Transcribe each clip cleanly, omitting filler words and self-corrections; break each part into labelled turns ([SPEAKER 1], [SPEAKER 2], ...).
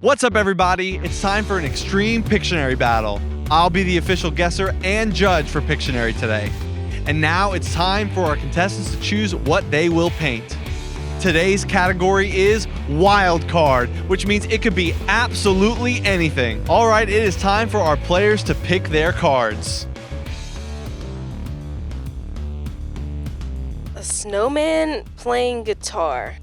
[SPEAKER 1] What's up, everybody? It's time for an extreme Pictionary battle. I'll be the official guesser and judge for Pictionary today. And now it's time for our contestants to choose what they will paint. Today's category is wild card, which means it could be absolutely anything. All right, it is time for our players to pick their cards.
[SPEAKER 2] A snowman playing guitar.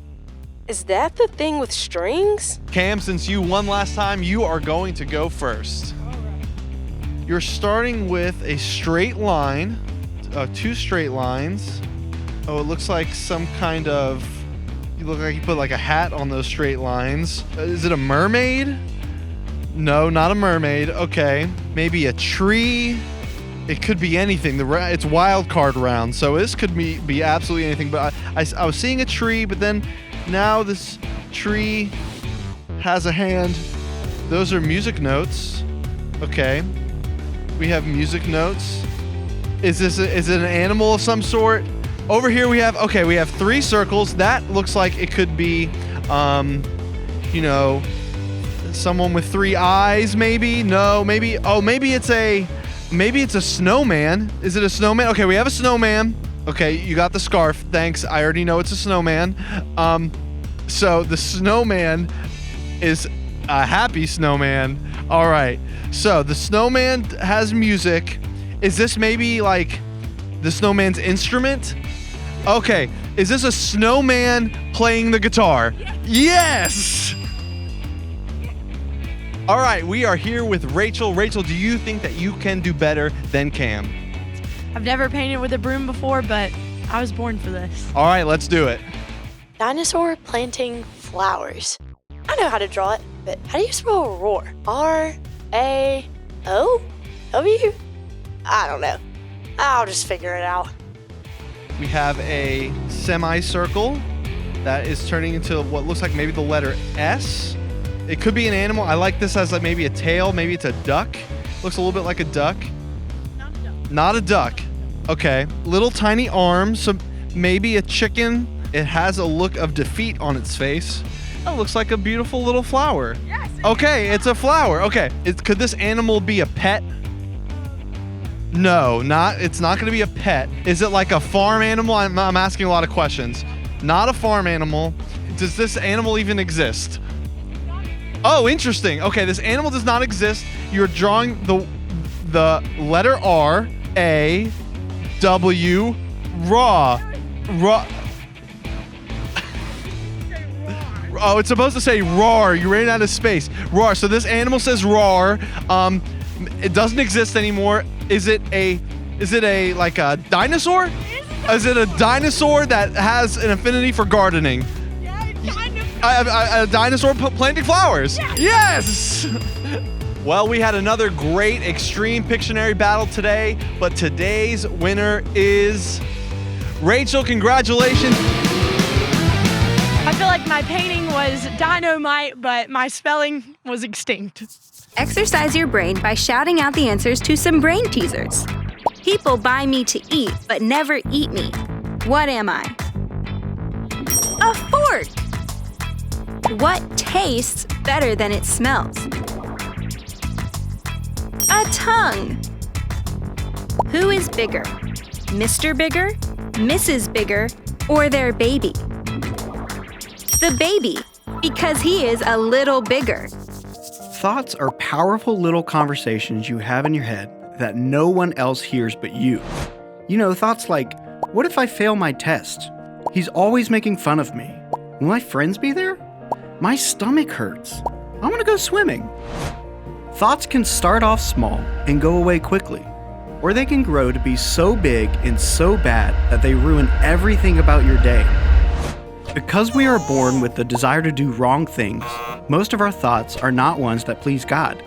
[SPEAKER 2] Is that the thing with strings?
[SPEAKER 1] Cam, since you won last time, you are going to go first. You're starting with a straight line, two straight lines. Oh, it looks like some kind of, you look like you put like a hat on those straight lines. Is it a mermaid? No, not a mermaid. Okay, maybe a tree. It could be anything. It's wild card round, so this could be absolutely anything. But I was seeing a tree, but then now this tree has a hand. Those are music notes. Okay, we have music notes. Is it an animal of some sort? Over here we have three circles. That looks like it could be, someone with three eyes. Maybe maybe it's a snowman. Is it a snowman? Okay, we have a snowman. Okay, you got the scarf. Thanks. I already know it's a snowman. So the snowman is a happy snowman. All right. So the snowman has music. Is this maybe like the snowman's instrument? Okay. Is this a snowman playing the guitar? Yes! All right. We are here with Rachel. Rachel, do you think that you can do better than Cam?
[SPEAKER 3] I've never painted with a broom before, but I was born for this.
[SPEAKER 1] All right, let's do it.
[SPEAKER 4] Dinosaur planting flowers. I know how to draw it, but how do you spell roar? R-A-O-W? I don't know. I'll just figure it out.
[SPEAKER 1] We have a semicircle that is turning into what looks like maybe the letter S. It could be an animal. I like this as like maybe a tail. Maybe it's a duck. Looks a little bit like a duck. Not a duck. Okay. Little tiny arms. So maybe a chicken. It has a look of defeat on its face. It looks like a beautiful little flower.
[SPEAKER 3] Yes.
[SPEAKER 1] Okay, it's a flower. Okay. Could this animal be a pet? No, it's not going to be a pet. Is it like a farm animal? I'm asking a lot of questions. Not a farm animal. Does this animal even exist? Oh, interesting. Okay, this animal does not exist. You're drawing the letter R, A, W, raw. Oh, it's supposed to say roar. You ran out of space. Roar. So this animal says roar. It doesn't exist anymore. Is it a like a dinosaur? Is it a dinosaur that has an affinity for gardening? A dinosaur planting flowers. Yeah. Yes! Well, we had another great extreme Pictionary battle today, but today's winner is Rachel. Congratulations.
[SPEAKER 3] I feel like my painting was dynamite, but my spelling was extinct.
[SPEAKER 5] Exercise your brain by shouting out the answers to some brain teasers. People buy me to eat, but never eat me. What am I? A fork. What tastes better than it smells? A tongue. Who is bigger? Mr. Bigger, Mrs. Bigger, or their baby? The baby, because he is a little bigger.
[SPEAKER 6] Thoughts are powerful little conversations you have in your head that no one else hears but you. You know, thoughts like, what if I fail my test? He's always making fun of me. Will my friends be there? My stomach hurts. I want to go swimming. Thoughts can start off small and go away quickly, or they can grow to be so big and so bad that they ruin everything about your day. Because we are born with the desire to do wrong things, most of our thoughts are not ones that please God.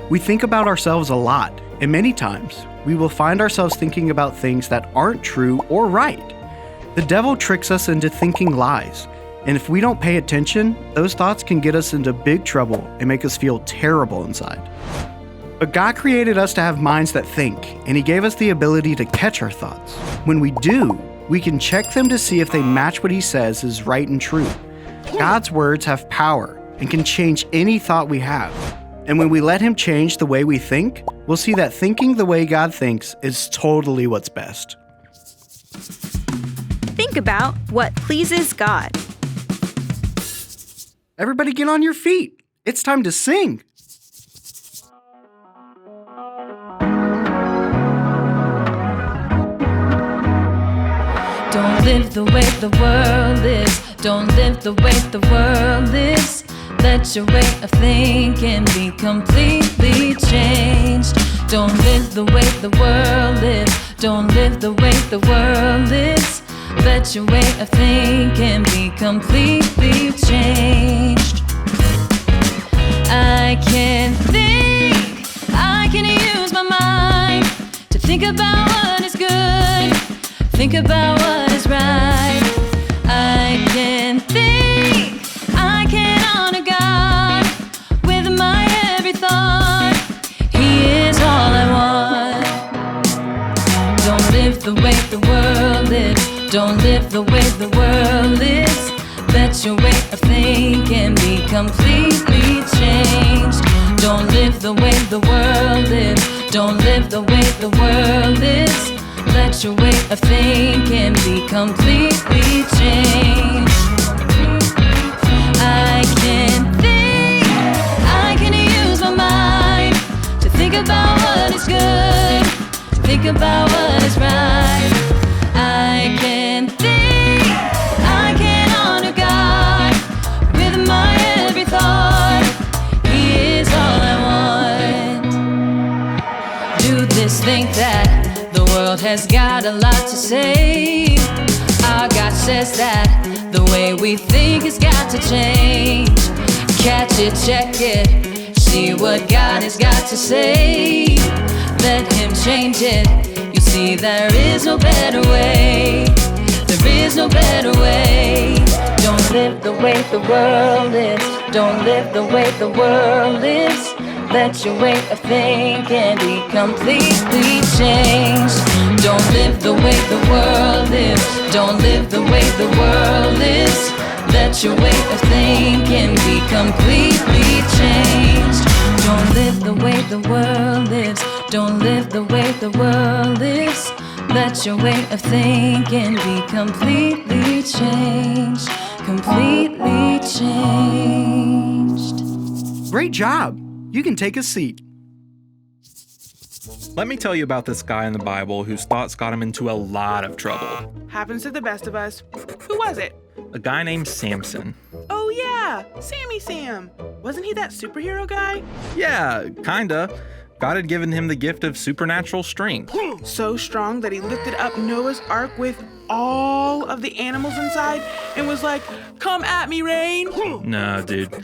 [SPEAKER 6] We think about ourselves a lot, and many times we will find ourselves thinking about things that aren't true or right. The devil tricks us into thinking lies, and if we don't pay attention, those thoughts can get us into big trouble and make us feel terrible inside. But God created us to have minds that think, and He gave us the ability to catch our thoughts. When we do, we can check them to see if they match what He says is right and true. God's words have power, and can change any thought we have. And when we let him change the way we think, we'll see that thinking the way God thinks is totally what's best.
[SPEAKER 5] Think about what pleases God.
[SPEAKER 6] Everybody get on your feet. It's time to sing.
[SPEAKER 7] Don't live the way the world lives. Don't live the way the world lives. Let your way of thinking be completely changed. Don't live the way the world lives. Don't live the way the world lives. Let your way of thinking be completely changed. I can think, I can use my mind to think about what is good, think about what is right. I can think, I can honor God with my every thought. He is all I want. Don't live the way the world lives. Don't live the way the world lives. Let your way of thinking be completely changed. Don't live the way the world lives. Don't live the way the world lives. Let your way of thinking be completely changed. I can think, I can use my mind to think about what is good, think about what is right. I can think, I can honor God with my every thought. He is all I want. Do this, think that, the world has got a lot to say. Our God says that the way we think has got to change. Catch it, check it, see what God has got to say. Let him change it. You'll see there is no better way. There is no better way. Don't live the way the world lives. Don't live the way the world lives. Let your way of thinking be completely changed. Don't live the way the world lives. Don't live the way the world lives. Let your way of thinking be completely changed. Don't live the way the world lives. Don't live the way the world lives. Let your way of thinking be completely changed. Completely changed.
[SPEAKER 6] Great job. You can take a seat.
[SPEAKER 8] Let me tell you about this guy in the Bible whose thoughts got him into a lot of trouble.
[SPEAKER 9] Happens to the best of us. Who was it?
[SPEAKER 8] A guy named Samson.
[SPEAKER 9] Oh yeah, Sammy Sam. Wasn't he that superhero guy?
[SPEAKER 8] Yeah, kinda. God had given him the gift of supernatural strength.
[SPEAKER 9] So strong that he lifted up Noah's Ark with all of the animals inside and was like, "Come at me, rain."
[SPEAKER 8] No, dude.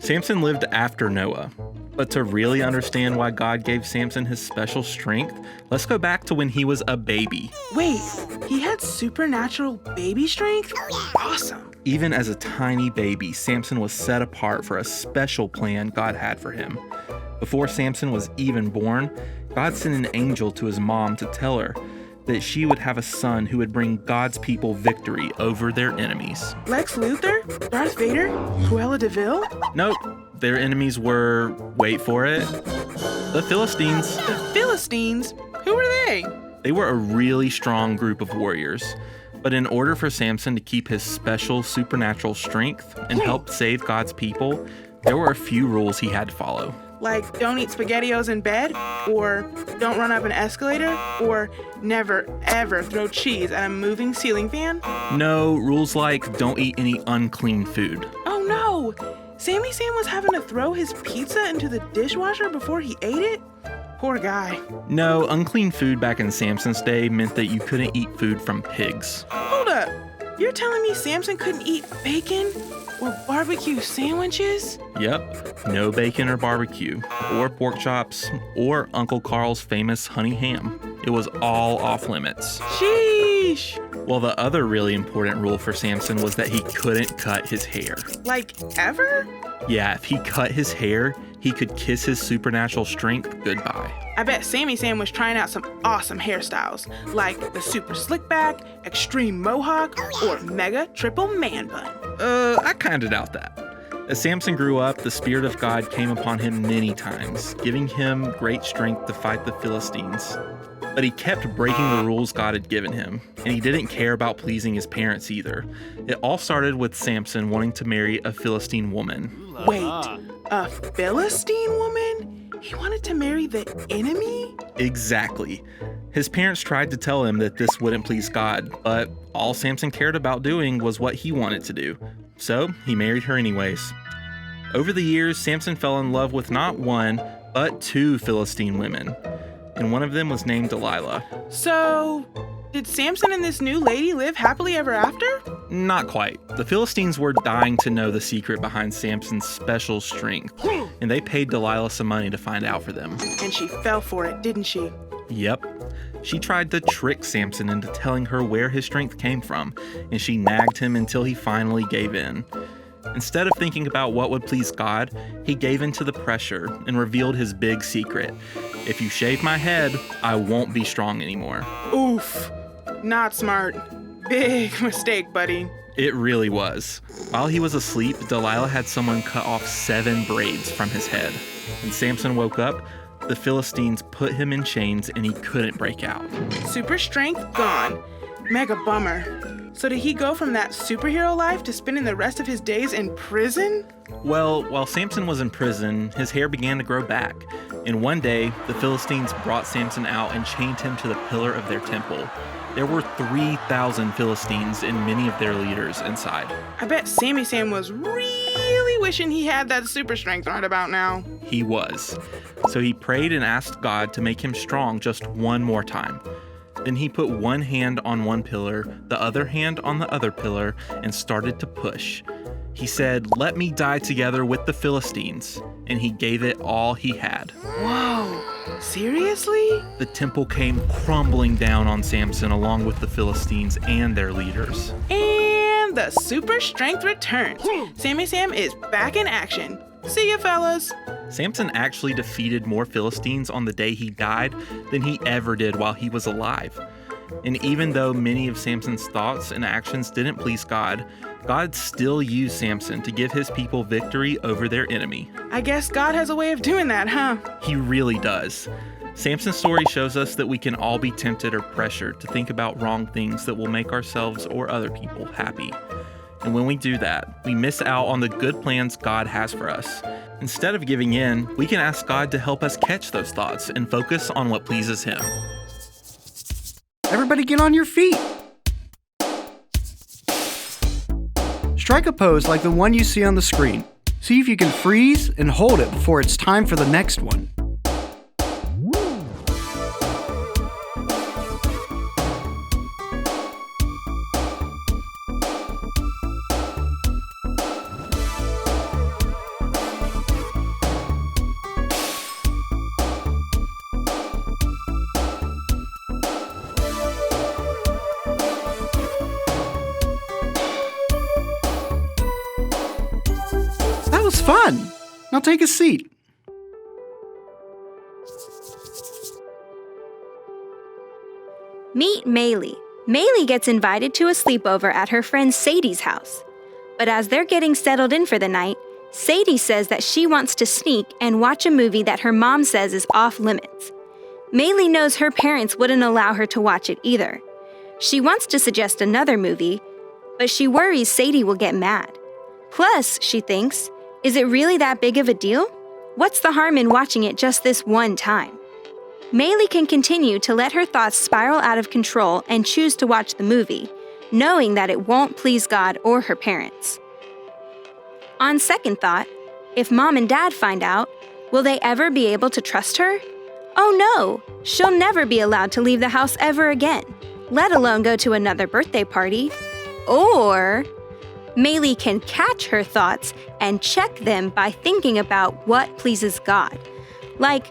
[SPEAKER 8] Samson lived after Noah. But to really understand why God gave Samson his special strength, let's go back to when he was a baby.
[SPEAKER 9] Wait, he had supernatural baby strength? Awesome.
[SPEAKER 8] Even as a tiny baby, Samson was set apart for a special plan God had for him. Before Samson was even born, God sent an angel to his mom to tell her that she would have a son who would bring God's people victory over their enemies.
[SPEAKER 9] Lex Luthor? Darth Vader? Cruella de Vil?
[SPEAKER 8] Nope, their enemies were, wait for it, the Philistines.
[SPEAKER 9] The Philistines? Who were they?
[SPEAKER 8] They were a really strong group of warriors. But in order for Samson to keep his special supernatural strength and help save God's people, there were a few rules he had to follow.
[SPEAKER 9] Like, don't eat SpaghettiOs in bed, or don't run up an escalator, or never ever throw cheese at a moving ceiling fan?
[SPEAKER 8] No, rules like don't eat any unclean food.
[SPEAKER 9] Oh no! Sammy Sam was having to throw his pizza into the dishwasher before he ate it? Poor guy.
[SPEAKER 8] No, unclean food back in Samson's day meant that you couldn't eat food from pigs.
[SPEAKER 9] Hold up! You're telling me Samson couldn't eat bacon or barbecue sandwiches?
[SPEAKER 8] Yep, no bacon or barbecue, or pork chops, or Uncle Carl's famous honey ham. It was all off limits.
[SPEAKER 9] Sheesh!
[SPEAKER 8] Well, the other really important rule for Samson was that he couldn't cut his hair.
[SPEAKER 9] Like, ever?
[SPEAKER 8] Yeah, if he cut his hair, he could kiss his supernatural strength goodbye.
[SPEAKER 9] I bet Sammy Sam was trying out some awesome hairstyles, like the super slick back, extreme mohawk, or mega triple man bun.
[SPEAKER 8] I kinda doubt that. As Samson grew up, the Spirit of God came upon him many times, giving him great strength to fight the Philistines. But he kept breaking the rules God had given him, and he didn't care about pleasing his parents either. It all started with Samson wanting to marry a Philistine woman.
[SPEAKER 9] Wait, a Philistine woman? He wanted to marry the enemy?
[SPEAKER 8] Exactly. His parents tried to tell him that this wouldn't please God, but all Samson cared about doing was what he wanted to do. So he married her anyways. Over the years, Samson fell in love with not one, but two Philistine women, and one of them was named Delilah.
[SPEAKER 9] So, did Samson and this new lady live happily ever after?
[SPEAKER 8] Not quite. The Philistines were dying to know the secret behind Samson's special strength, and they paid Delilah some money to find out for them.
[SPEAKER 9] And she fell for it, didn't she?
[SPEAKER 8] Yep. She tried to trick Samson into telling her where his strength came from, and she nagged him until he finally gave in. Instead of thinking about what would please God, he gave in to the pressure and revealed his big secret. If you shave my head, I won't be strong anymore.
[SPEAKER 9] Oof. Not smart. Big mistake, buddy.
[SPEAKER 8] It really was. While he was asleep, Delilah had someone cut off 7 braids from his head. When Samson woke up, the Philistines put him in chains and he couldn't break out.
[SPEAKER 9] Super strength gone. Mega bummer. So did he go from that superhero life to spending the rest of his days in prison?
[SPEAKER 8] Well, while Samson was in prison, his hair began to grow back. And one day, the Philistines brought Samson out and chained him to the pillar of their temple. There were 3,000 Philistines and many of their leaders inside.
[SPEAKER 9] I bet Sammy Sam was really wishing he had that super strength right about now.
[SPEAKER 8] He was. So he prayed and asked God to make him strong just one more time. Then he put one hand on one pillar, the other hand on the other pillar, and started to push. He said, "Let me die together with the Philistines." And he gave it all he had.
[SPEAKER 9] Whoa, seriously?
[SPEAKER 8] The temple came crumbling down on Samson along with the Philistines and their leaders.
[SPEAKER 9] And the super strength returns. Sammy Sam is back in action. See ya, fellas.
[SPEAKER 8] Samson actually defeated more Philistines on the day he died than he ever did while he was alive. And even though many of Samson's thoughts and actions didn't please God, God still used Samson to give his people victory over their enemy.
[SPEAKER 9] I guess God has a way of doing that, huh?
[SPEAKER 8] He really does. Samson's story shows us that we can all be tempted or pressured to think about wrong things that will make ourselves or other people happy. And when we do that, we miss out on the good plans God has for us. Instead of giving in, we can ask God to help us catch those thoughts and focus on what pleases Him.
[SPEAKER 6] Everybody get on your feet. Strike a pose like the one you see on the screen. See if you can freeze and hold it before it's time for the next one. That was fun. Now take a seat.
[SPEAKER 5] Meet Maylee. Maylee gets invited to a sleepover at her friend Sadie's house. But as they're getting settled in for the night, Sadie says that she wants to sneak and watch a movie that her mom says is off limits. Maylee knows her parents wouldn't allow her to watch it either. She wants to suggest another movie, but she worries Sadie will get mad. Plus, she thinks, is it really that big of a deal? What's the harm in watching it just this one time? Maylee can continue to let her thoughts spiral out of control and choose to watch the movie, knowing that it won't please God or her parents. On second thought, if mom and dad find out, will they ever be able to trust her? Oh no, she'll never be allowed to leave the house ever again, let alone go to another birthday party. Or Maylee can catch her thoughts and check them by thinking about what pleases God. Like,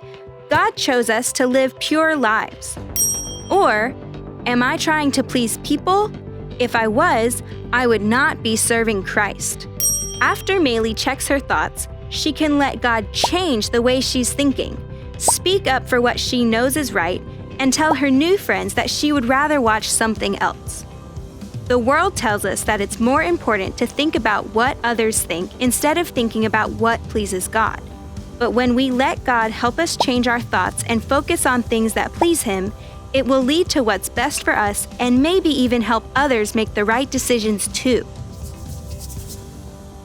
[SPEAKER 5] God chose us to live pure lives. Or, am I trying to please people? If I was, I would not be serving Christ. After Maylee checks her thoughts, she can let God change the way she's thinking, speak up for what she knows is right, and tell her new friends that she would rather watch something else. The world tells us that it's more important to think about what others think instead of thinking about what pleases God. But when we let God help us change our thoughts and focus on things that please Him, it will lead to what's best for us and maybe even help others make the right decisions too.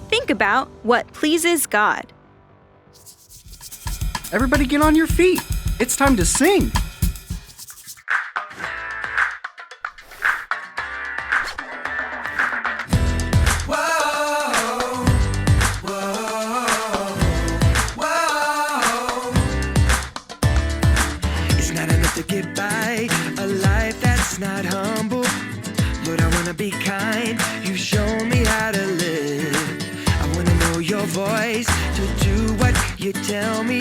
[SPEAKER 5] Think about what pleases God.
[SPEAKER 6] Everybody get on your feet. It's time to sing.
[SPEAKER 10] It's not enough to get by a life that's not humble. Lord, I wanna be kind. You've shown me how to live. I wanna know your voice, to do what you tell me.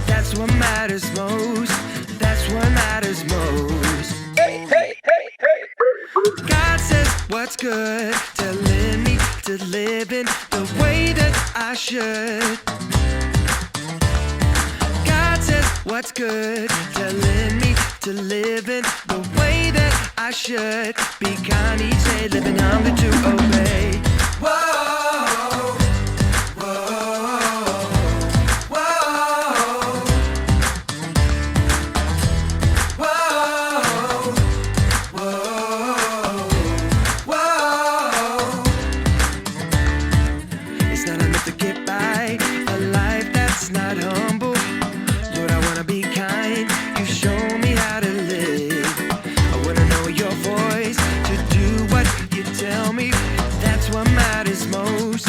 [SPEAKER 10] That's what matters most. That's what matters most. Hey, hey, hey, hey. God says what's good, telling me to live in the way that I should. God says what's good, telling me to live in the way that I should. Be kind each day, living hunger to obey. Whoa, whoa, whoa, whoa, whoa, whoa. It's not enough to get by a life that's not humble. Lord, I wanna be kind. You show me how to live. I wanna know your voice, to do what you tell me. That's what matters most.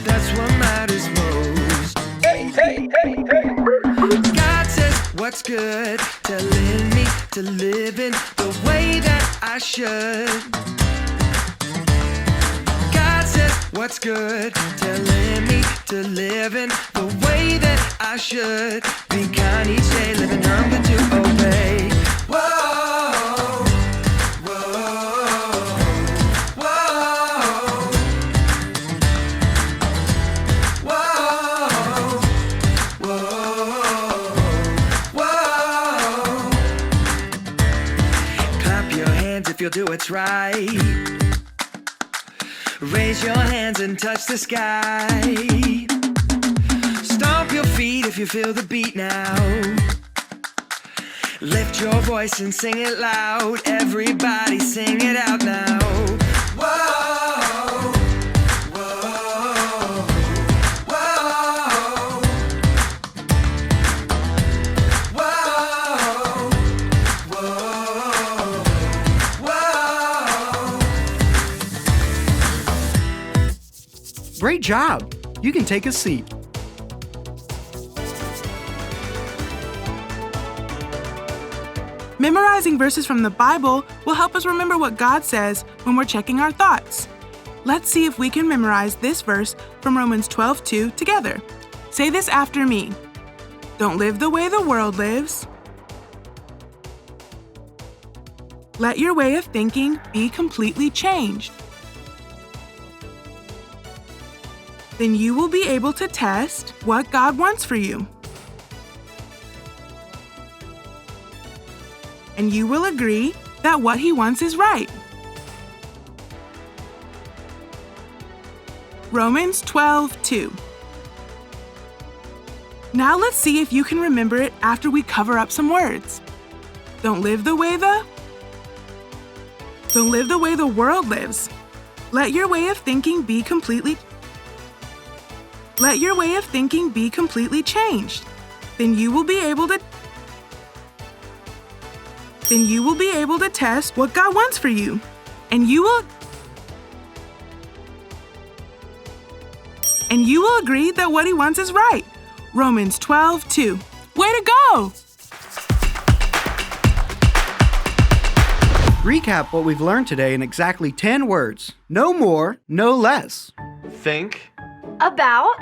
[SPEAKER 10] That's what matters most. Hey, hey, hey, hey. God says what's good, telling me to live in the way that I should. God says what's good, telling me to live in the way that I should. Be kind each day, living hunger to obey. Whoa, whoa, whoa, whoa, whoa, whoa. Clap your hands if you'll do what's right. Raise your hands and touch the sky. Stomp your feet if you feel the beat now. Lift your voice and sing it loud. Everybody sing it out now. Whoa, whoa, whoa, whoa, whoa, whoa.
[SPEAKER 6] Great job. You can take a seat.
[SPEAKER 9] Memorizing verses from the Bible will help us remember what God says when we're checking our thoughts. Let's see if we can memorize this verse from Romans 12:2 together. Say this after me. Don't live the way the world lives. Let your way of thinking be completely changed. Then you will be able to test what God wants for you. And you will agree that what He wants is right. Romans 12:2. Now let's see if you can remember it after we cover up some words. Don't live the way the world lives. Let your way of thinking be completely changed. Then you will be able to test what God wants for you. And you will agree that what He wants is right. Romans 12:2. Way to go!
[SPEAKER 6] Recap what we've learned today in exactly 10 words. No more, no less.
[SPEAKER 1] Think
[SPEAKER 4] About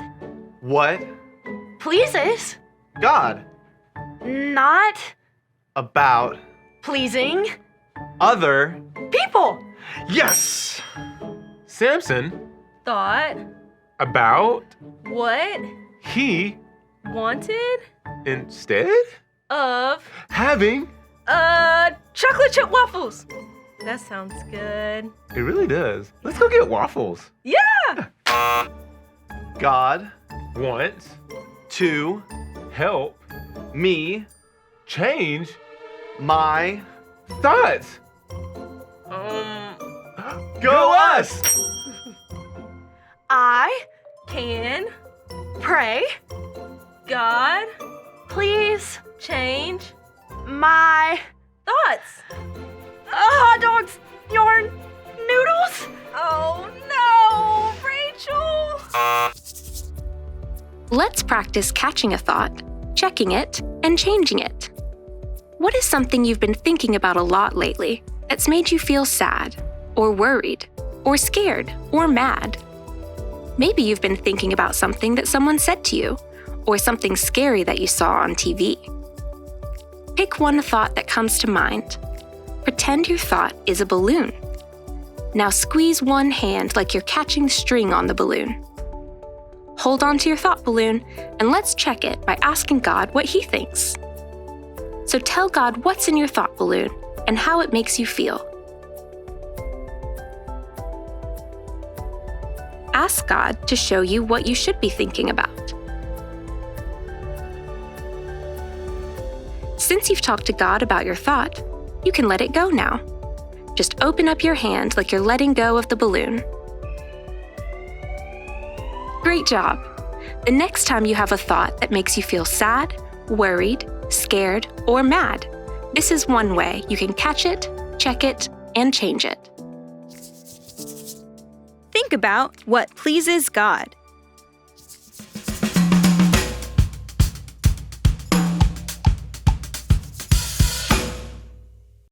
[SPEAKER 1] what
[SPEAKER 4] pleases,
[SPEAKER 1] God
[SPEAKER 4] not
[SPEAKER 1] about
[SPEAKER 4] pleasing
[SPEAKER 1] other.
[SPEAKER 4] people.
[SPEAKER 1] Yes! Samson
[SPEAKER 2] Thought
[SPEAKER 1] about
[SPEAKER 2] what
[SPEAKER 1] he
[SPEAKER 2] wanted
[SPEAKER 1] instead
[SPEAKER 2] of
[SPEAKER 1] having
[SPEAKER 2] chocolate chip waffles. That sounds good.
[SPEAKER 8] It really does. Let's go get waffles.
[SPEAKER 2] Yeah!
[SPEAKER 1] God
[SPEAKER 8] Wants
[SPEAKER 1] to
[SPEAKER 8] help
[SPEAKER 1] me
[SPEAKER 8] change
[SPEAKER 1] my
[SPEAKER 8] thoughts.
[SPEAKER 1] Go us!
[SPEAKER 2] I can pray. God, please change
[SPEAKER 3] My
[SPEAKER 2] thoughts.
[SPEAKER 3] hot dogs, yarn, noodles.
[SPEAKER 2] Oh no, Rachel!
[SPEAKER 5] Let's practice catching a thought, checking it, and changing it. What is something you've been thinking about a lot lately that's made you feel sad, or worried, or scared, or mad? Maybe you've been thinking about something that someone said to you, or something scary that you saw on TV. Pick one thought that comes to mind. Pretend your thought is a balloon. Now squeeze one hand like you're catching string on the balloon. Hold on to your thought balloon, and let's check it by asking God what He thinks. So tell God what's in your thought balloon and how it makes you feel. Ask God to show you what you should be thinking about. Since you've talked to God about your thought, you can let it go now. Just open up your hand like you're letting go of the balloon. Great job! The next time you have a thought that makes you feel sad, worried, scared, or mad, this is one way you can catch it, check it, and change it.
[SPEAKER 7] Think about what pleases God.